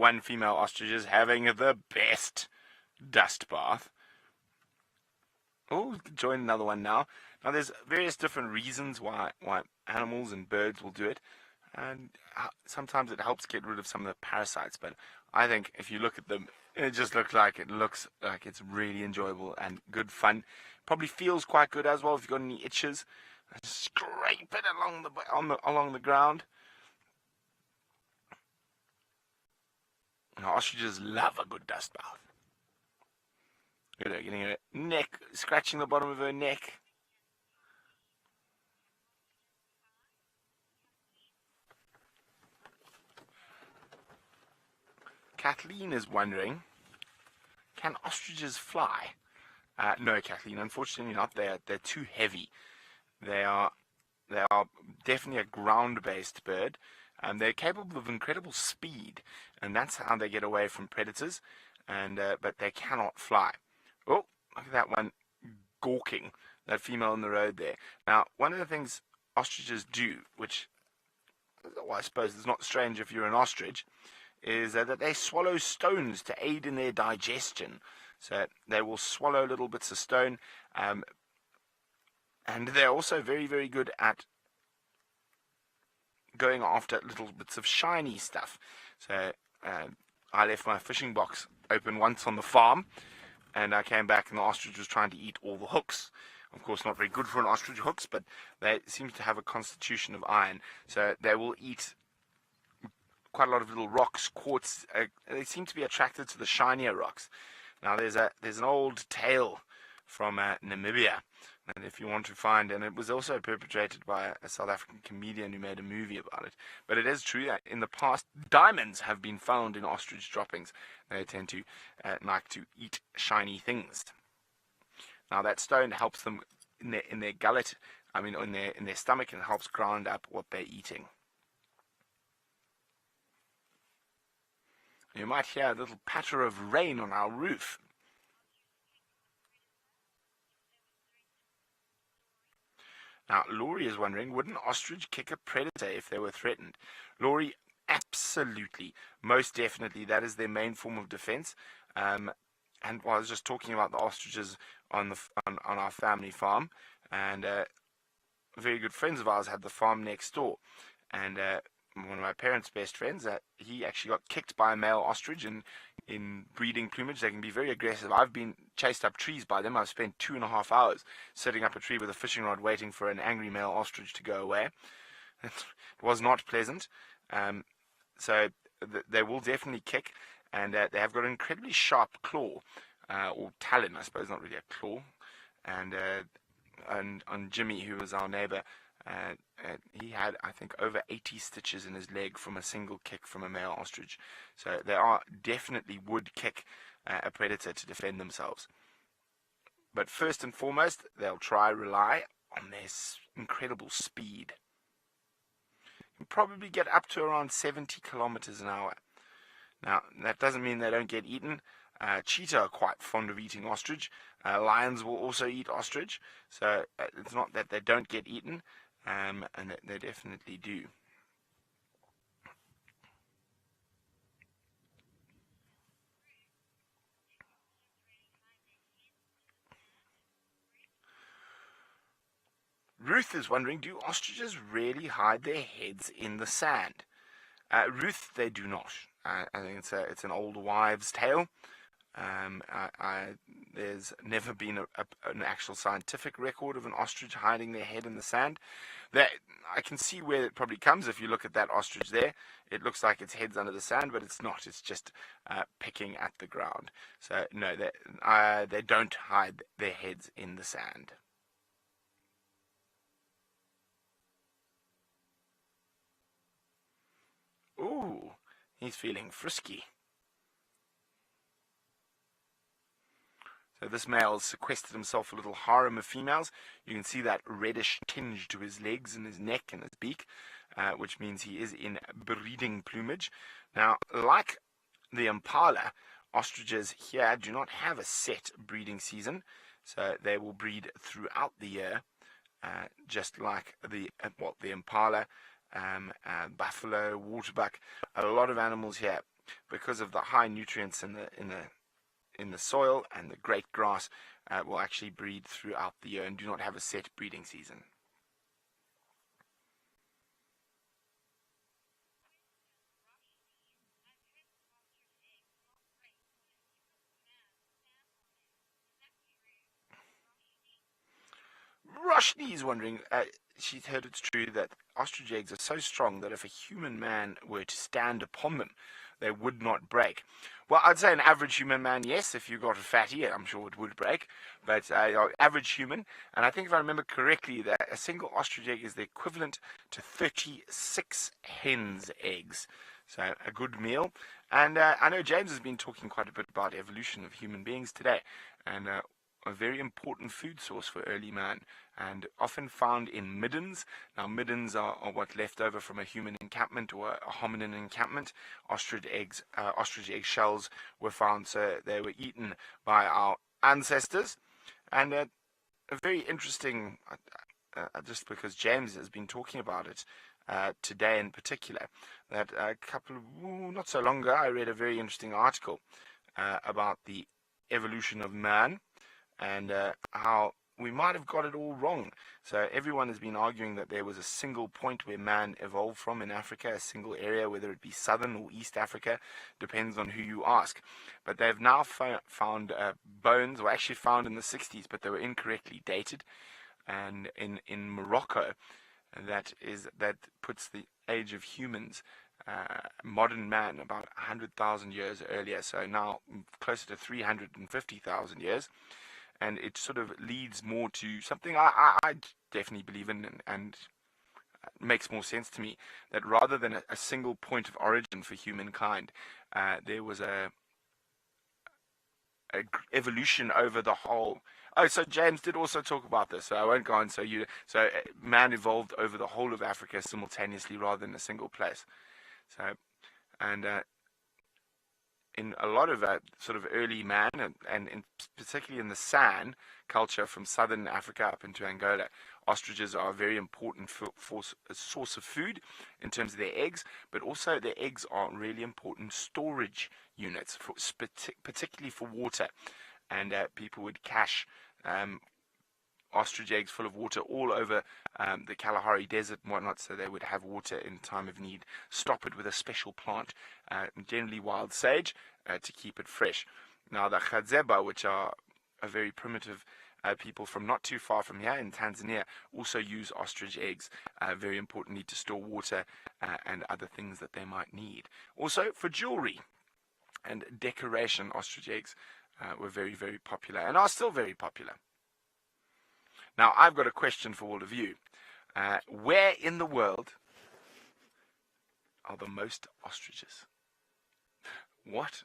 one female ostrich is having the best dust bath. Oh, join another one now. Now, there's various different reasons why animals and birds will do it, and sometimes it helps get rid of some of the parasites. But I think if you look at them, it looks like it's really enjoyable and good fun. Probably feels quite good as well if you've got any itches. Scrape it along the ground. Now, ostriches love a good dust bath. Getting her neck, scratching the bottom of her neck. Kathleen is wondering, can ostriches fly? No, Kathleen, unfortunately not. They're too heavy. They are definitely a ground-based bird, and they're capable of incredible speed, and that's how they get away from predators. But they cannot fly. Oh, look at that one gawking, that female on the road there. Now, one of the things ostriches do, which, well, I suppose is not strange if you're an ostrich, is that they swallow stones to aid in their digestion. So they will swallow little bits of stone, and they're also very, very good at going after little bits of shiny stuff. So I left my fishing box open once on the farm, and I came back and the ostrich was trying to eat all the hooks. Of course, not very good for an ostrich, hooks, but they seem to have a constitution of iron. So they will eat quite a lot of little rocks, quartz. They seem to be attracted to the shinier rocks. Now, there's an old tale from Namibia, and if you want to find, and it was also perpetrated by a South African comedian who made a movie about it. But it is true that in the past, diamonds have been found in ostrich droppings. They tend to like to eat shiny things. Now, that stone helps them in their gullet, in their stomach, and helps grind up what they're eating. You might hear a little patter of rain on our roof. Now, Laurie is wondering, would an ostrich kick a predator if they were threatened? Laurie, absolutely. Most definitely. That is their main form of defense. And I was just talking about the ostriches on our family farm, and very good friends of ours had the farm next door. And one of my parents' best friends, he actually got kicked by a male ostrich. In breeding plumage, they can be very aggressive. I've been chased up trees by them. I've spent 2.5 hours setting up a tree with a fishing rod waiting for an angry male ostrich to go away. It was not pleasant. So they will definitely kick, and they have got an incredibly sharp claw, or talon, I suppose, not really a claw. And on Jimmy, who was our neighbor, he had, I think, over 80 stitches in his leg from a single kick from a male ostrich. So they definitely would kick a predator to defend themselves. But first and foremost, they'll rely on their incredible speed. You can probably get up to around 70 kilometers an hour. Now, that doesn't mean they don't get eaten. Cheetah are quite fond of eating ostrich. Lions will also eat ostrich. So it's not that they don't get eaten. And they definitely do. Ruth is wondering, do ostriches really hide their heads in the sand? Ruth, they do not. I think it's an old wives' tale. There's never been an actual scientific record of an ostrich hiding their head in the sand. I can see where it probably comes. If you look at that ostrich there, it looks like its head's under the sand, but it's not. It's just picking at the ground. So no, they don't hide their heads in the sand. Ooh, he's feeling frisky. So this male has sequestered himself a little harem of females. You can see that reddish tinge to his legs and his neck and his beak, which means he is in breeding plumage. Now, like the impala, ostriches here do not have a set breeding season, so they will breed throughout the year, just like the impala, buffalo, waterbuck. A lot of animals here because of the high nutrients in the soil, and the great grass will actually breed throughout the year and do not have a set breeding season. Roshni is wondering, she's heard it's true that ostrich eggs are so strong that if a human man were to stand upon them, they would not break. Well, I'd say an average human man, yes. If you got a fatty, I'm sure it would break. But average human, and I think if I remember correctly, that a single ostrich egg is the equivalent to 36 hen's eggs. So a good meal. And I know James has been talking quite a bit about evolution of human beings today, and a very important food source for early man, and often found in middens. Now, middens are what left over from a human encampment or a hominin encampment. Ostrich egg shells were found, so they were eaten by our ancestors. And a very interesting, just because James has been talking about it today in particular, that not so long ago, I read a very interesting article about the evolution of man, and how we might have got it all wrong. So everyone has been arguing that there was a single point where man evolved from in Africa, a single area, whether it be southern or East Africa, depends on who you ask. But they've now found bones, or actually found in the 60s, but they were incorrectly dated, and in Morocco, that puts the age of humans, modern man, about 100,000 years earlier, so now closer to 350,000 years. And it sort of leads more to something I definitely believe in, and makes more sense to me, that rather than a single point of origin for humankind, there was a evolution over the whole. Oh, so James did also talk about this, so I won't go on. So man evolved over the whole of Africa simultaneously rather than a single place. So, and in a lot of sort of early man, and particularly in the San culture from southern Africa up into Angola, ostriches are a very important for a source of food in terms of their eggs, but also their eggs are really important storage units, particularly for water. And people would cache ostrich eggs full of water all over the Kalahari Desert and whatnot, so they would have water in time of need. Stop it with a special plant, generally wild sage, to keep it fresh. Now, the Khadzeba, which are a very primitive people from not too far from here in Tanzania, also use ostrich eggs, very importantly, to store water and other things that they might need. Also, for jewelry and decoration, ostrich eggs were very, very popular, and are still very popular. Now, I've got a question for all of you. Where in the world are the most ostriches? What